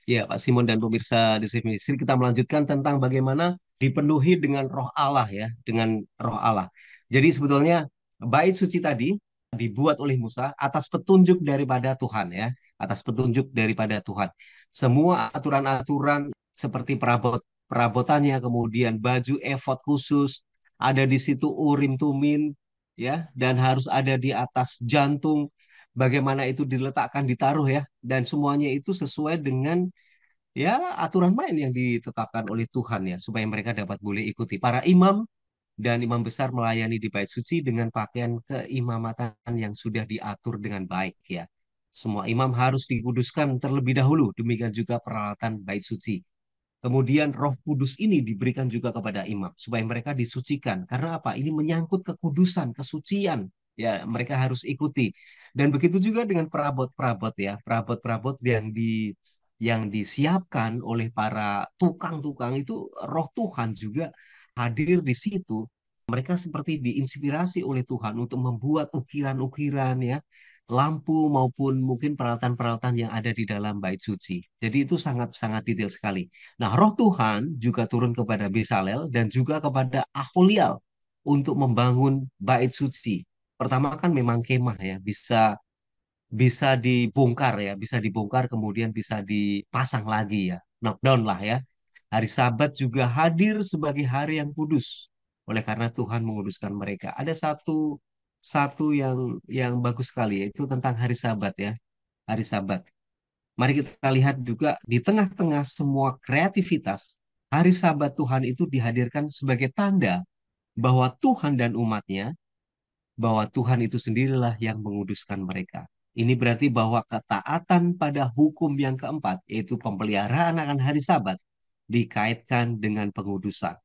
Speaker 3: Ya, Pak Simon dan pemirsa The Same Ministry, kita melanjutkan tentang bagaimana dipenuhi dengan roh Allah ya, dengan roh Allah. Jadi sebetulnya bait suci tadi dibuat oleh Musa atas petunjuk daripada Tuhan ya, atas petunjuk daripada Tuhan. Semua aturan-aturan seperti perabotannya, kemudian baju efod khusus, ada di situ Urim Tumim ya, dan harus ada di atas jantung. Bagaimana itu diletakkan, ditaruh ya, dan semuanya itu sesuai dengan ya aturan main yang ditetapkan oleh Tuhan ya supaya mereka dapat boleh ikuti. Para imam dan imam besar melayani di bait suci dengan pakaian keimamatan yang sudah diatur dengan baik ya. Semua imam harus dikuduskan terlebih dahulu, demikian juga peralatan bait suci. Kemudian Roh Kudus ini diberikan juga kepada imam supaya mereka disucikan. Karena apa? Ini menyangkut kekudusan, kesucian. Ya, mereka harus ikuti. Dan begitu juga dengan perabot-perabot ya, perabot-perabot yang disiapkan oleh para tukang-tukang itu Roh Tuhan juga hadir di situ. Mereka seperti diinspirasi oleh Tuhan untuk membuat ukiran-ukiran ya, lampu maupun mungkin peralatan-peralatan yang ada di dalam bait suci. Jadi itu sangat-sangat detail sekali. Nah, Roh Tuhan juga turun kepada Besalel dan juga kepada Aholial untuk membangun bait suci. Pertama kan memang kemah ya, bisa bisa dibongkar ya, bisa dibongkar kemudian bisa dipasang lagi ya, knockdown lah ya. Hari Sabat juga hadir sebagai hari yang kudus. Oleh karena Tuhan menguduskan mereka. Ada satu satu yang bagus sekali yaitu tentang hari Sabat ya, hari Sabat. Mari kita lihat juga di tengah-tengah semua kreativitas, hari Sabat Tuhan itu dihadirkan sebagai tanda bahwa Tuhan dan umatnya bahwa Tuhan itu sendirilah yang menguduskan mereka. Ini berarti bahwa ketaatan pada hukum yang keempat, yaitu pemeliharaan akan hari Sabat, dikaitkan dengan pengudusan.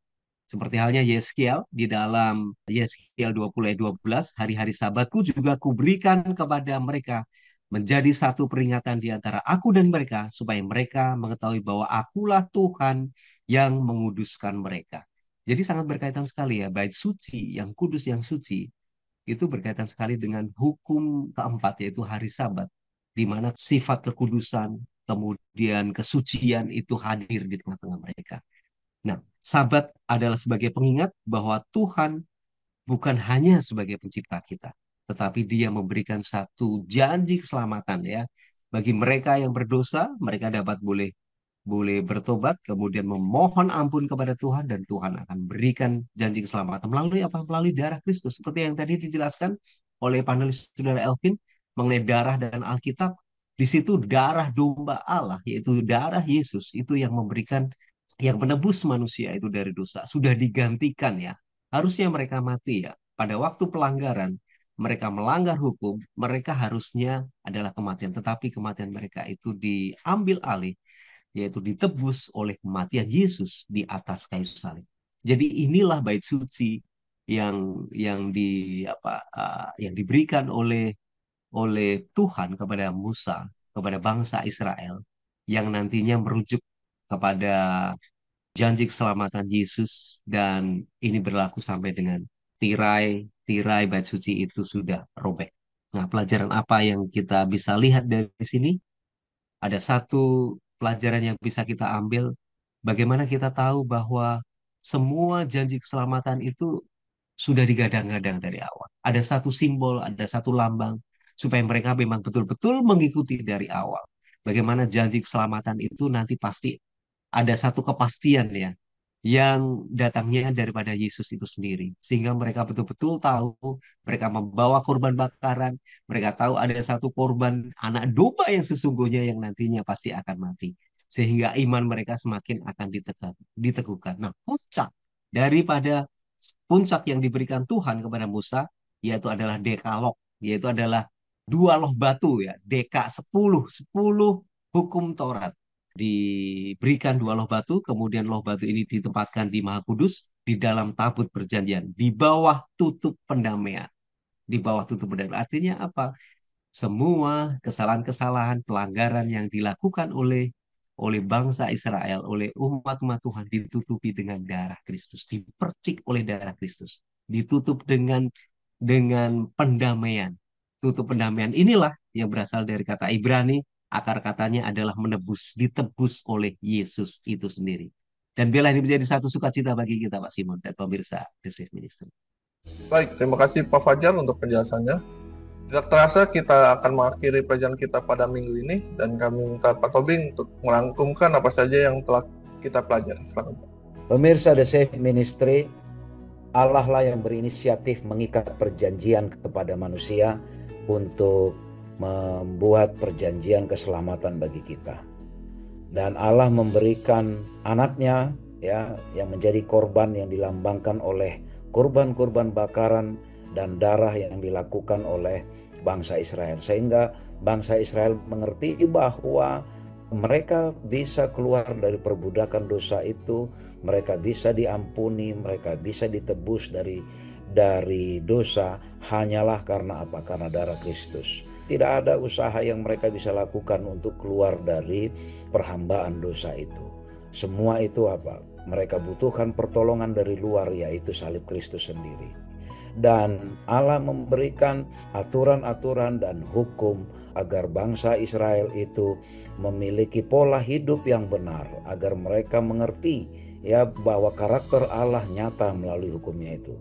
Speaker 3: Seperti halnya Yeskiel di dalam Yeskiel 20 ayat 12, hari-hari Sabatku juga kuberikan kepada mereka menjadi satu peringatan di antara aku dan mereka, supaya mereka mengetahui bahwa akulah Tuhan yang menguduskan mereka. Jadi sangat berkaitan sekali ya, bait suci, yang kudus, yang suci, itu berkaitan sekali dengan hukum keempat yaitu hari Sabat di mana sifat kekudusan kemudian kesucian itu hadir di tengah-tengah mereka. Nah, Sabat adalah sebagai pengingat bahwa Tuhan bukan hanya sebagai pencipta kita, tetapi Dia memberikan satu janji keselamatan ya bagi mereka yang berdosa, mereka dapat boleh boleh bertobat, kemudian memohon ampun kepada Tuhan, dan Tuhan akan berikan janji keselamatan melalui apa? Melalui darah Kristus. Seperti yang tadi dijelaskan oleh panelis saudara Elvin mengenai darah dan Alkitab. Di situ darah domba Allah, yaitu darah Yesus, itu yang memberikan, yang menebus manusia itu dari dosa. Sudah digantikan ya. Harusnya mereka mati ya. Pada waktu pelanggaran, mereka melanggar hukum, mereka harusnya adalah kematian. Tetapi kematian mereka itu diambil alih, yaitu ditebus oleh kematian Yesus di atas kayu salib. Jadi inilah bait suci yang diberikan oleh Tuhan kepada Musa, kepada bangsa Israel, yang nantinya merujuk kepada janji keselamatan Yesus, dan ini berlaku sampai dengan tirai bait suci itu sudah robek. Nah, pelajaran apa yang kita bisa lihat dari sini? Ada satu pelajaran yang bisa kita ambil, bagaimana kita tahu bahwa semua janji keselamatan itu sudah digadang-gadang dari awal. Ada satu simbol, ada satu lambang, supaya mereka memang betul-betul mengikuti dari awal. Bagaimana janji keselamatan itu nanti pasti ada satu kepastian ya, yang datangnya daripada Yesus itu sendiri. Sehingga mereka betul-betul tahu, mereka membawa korban bakaran, mereka tahu ada satu korban anak domba yang sesungguhnya yang nantinya pasti akan mati. Sehingga iman mereka semakin akan diteguhkan. Nah, puncak yang diberikan Tuhan kepada Musa, yaitu adalah dekalog, yaitu adalah dua loh batu ya, deka 10, 10 hukum Taurat. Diberikan dua loh batu, kemudian loh batu ini ditempatkan di Maha Kudus, di dalam tabut perjanjian, di bawah tutup pendamaian. Di bawah tutup pendamaian artinya apa? Semua kesalahan-kesalahan, pelanggaran yang dilakukan oleh oleh bangsa Israel, oleh umat-umat Tuhan ditutupi dengan darah Kristus, dipercik oleh darah Kristus, ditutup dengan pendamaian. Tutup pendamaian inilah yang berasal dari kata Ibrani, akar katanya adalah menebus, ditebus oleh Yesus itu sendiri. Dan biarlah ini menjadi satu sukacita bagi kita, Pak Simon dan pemirsa The Safe Ministry.
Speaker 1: Baik, terima kasih Pak Fajar untuk penjelasannya. Tidak terasa kita akan mengakhiri pelajaran kita pada minggu ini, dan kami minta Pak Tobing untuk merangkumkan apa saja yang telah kita pelajari. Silakan Pak.
Speaker 2: Pemirsa The Safe Ministry, Allah lah yang berinisiatif mengikat perjanjian kepada manusia untuk membuat perjanjian keselamatan bagi kita. Dan Allah memberikan anaknya ya, yang menjadi korban yang dilambangkan oleh korban-korban bakaran dan darah yang dilakukan oleh bangsa Israel. Sehingga bangsa Israel mengerti bahwa mereka bisa keluar dari perbudakan dosa itu, mereka bisa diampuni, mereka bisa ditebus dari dosa hanyalah karena apa? Karena darah Kristus. Tidak ada usaha yang mereka bisa lakukan untuk keluar dari perhambaan dosa itu. Semua itu apa? Mereka butuhkan pertolongan dari luar, yaitu salib Kristus sendiri. Dan Allah memberikan aturan-aturan dan hukum agar bangsa Israel itu memiliki pola hidup yang benar, agar mereka mengerti ya bahwa karakter Allah nyata melalui hukumnya itu.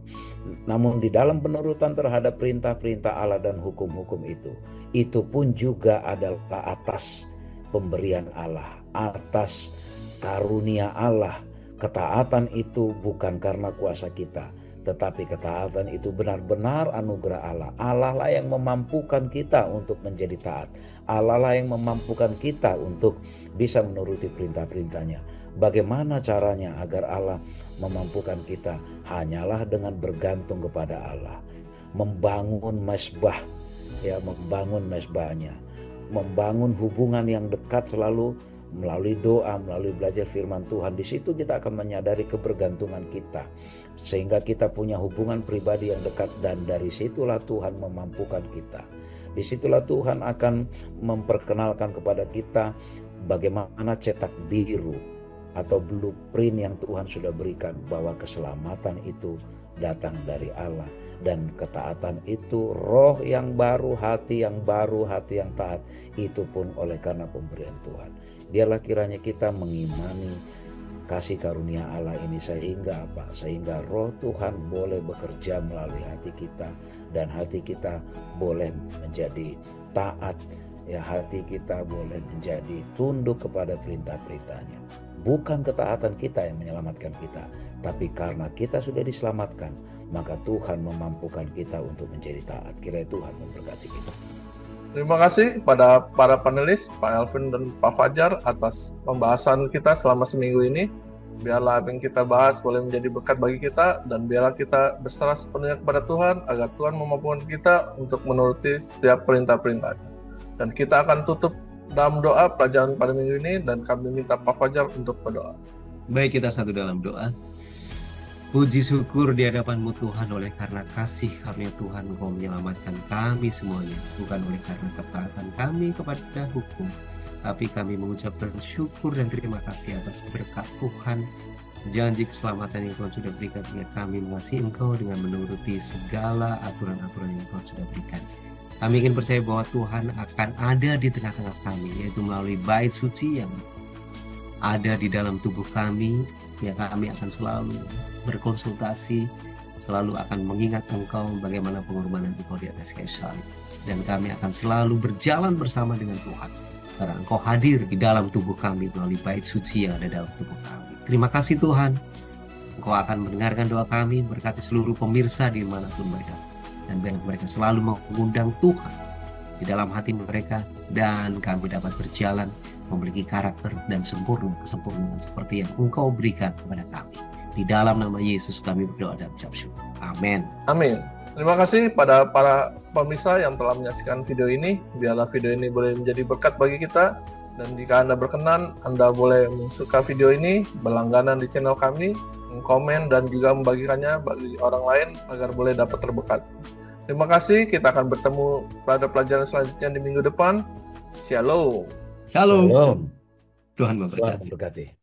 Speaker 2: Namun di dalam penurutan terhadap perintah-perintah Allah dan hukum-hukum itu pun juga adalah atas pemberian Allah, atas karunia Allah. Ketaatan itu bukan karena kuasa kita, tetapi ketaatan itu benar-benar anugerah Allah. Allah lah yang memampukan kita untuk menjadi taat. Allah lah yang memampukan kita untuk bisa menuruti perintah-perintahnya. Bagaimana caranya agar Allah memampukan kita? Hanyalah dengan bergantung kepada Allah. Membangun mezbah, ya, membangun mezbahnya. Membangun hubungan yang dekat selalu melalui doa, melalui belajar firman Tuhan. Di situ kita akan menyadari kebergantungan kita, sehingga kita punya hubungan pribadi yang dekat, dan dari situlah Tuhan memampukan kita. Disitulah Tuhan akan memperkenalkan kepada kita bagaimana cetak biru atau blueprint yang Tuhan sudah berikan, bahwa keselamatan itu datang dari Allah, dan ketaatan itu roh yang baru, hati yang baru, hati yang taat, itu pun oleh karena pemberian Tuhan. Biarlah kiranya kita mengimani kasih karunia Allah ini, sehingga apa? Sehingga roh Tuhan boleh bekerja melalui hati kita, dan hati kita boleh menjadi taat ya hati kita boleh menjadi tunduk kepada perintah-perintahnya. Bukan ketaatan kita yang menyelamatkan kita, tapi karena kita sudah diselamatkan, maka Tuhan memampukan kita untuk menjadi taat. Kiranya Tuhan memberkati kita.
Speaker 1: Terima kasih pada para panelis, Pak Elvin dan Pak Fajar, atas pembahasan kita selama seminggu ini. Biarlah apa yang kita bahas boleh menjadi berkat bagi kita, dan biarlah kita berserah sepenuhnya kepada Tuhan, agar Tuhan memampukan kita untuk menuruti setiap perintah-perintah. Dan kita akan tutup dalam doa pelajaran pada minggu ini, dan kami minta Pak Fajar untuk berdoa.
Speaker 3: Baik, kita satu dalam doa. Puji syukur di hadapan-Mu Tuhan, oleh karena kasih karunia Tuhan Engkau menyelamatkan kami semuanya, bukan oleh karena ketaatan kami kepada hukum, tapi kami mengucapkan syukur dan terima kasih atas berkat Tuhan, janji keselamatan yang Tuhan sudah berikan, sehingga kami mengasihi Engkau dengan menuruti segala aturan-aturan yang Tuhan sudah berikan. Kami ingin percaya bahwa Tuhan akan ada di tengah-tengah kami, yaitu melalui bait suci yang ada di dalam tubuh kami, ya kami akan selalu berkonsultasi, selalu akan mengingat Engkau bagaimana pengorbanan Engkau di atas kayu salib. Dan kami akan selalu berjalan bersama dengan Tuhan, karena Engkau hadir di dalam tubuh kami melalui bait suci yang ada dalam tubuh kami. Terima kasih Tuhan, Engkau akan mendengarkan doa kami, berkati seluruh pemirsa dimanapun mereka, dan biar mereka selalu mengundang Tuhan di dalam hati mereka, dan kami dapat berjalan memiliki karakter dan kesempurnaan seperti yang Engkau berikan kepada kami. Di dalam nama Yesus kami berdoa dan ucap syukur. Amin.
Speaker 1: Amin. Terima kasih pada para pemirsa yang telah menyaksikan video ini. Biarlah video ini boleh menjadi berkat bagi kita. Dan jika Anda berkenan, Anda boleh mensuka video ini, berlangganan di channel kami, komen, dan juga membagikannya bagi orang lain agar boleh dapat terberkati. Terima kasih. Kita akan bertemu pada pelajaran selanjutnya di minggu depan. Shalom.
Speaker 3: Shalom.
Speaker 2: Shalom.
Speaker 3: Tuhan
Speaker 2: Tuhan
Speaker 3: memberkati.
Speaker 2: memberkati.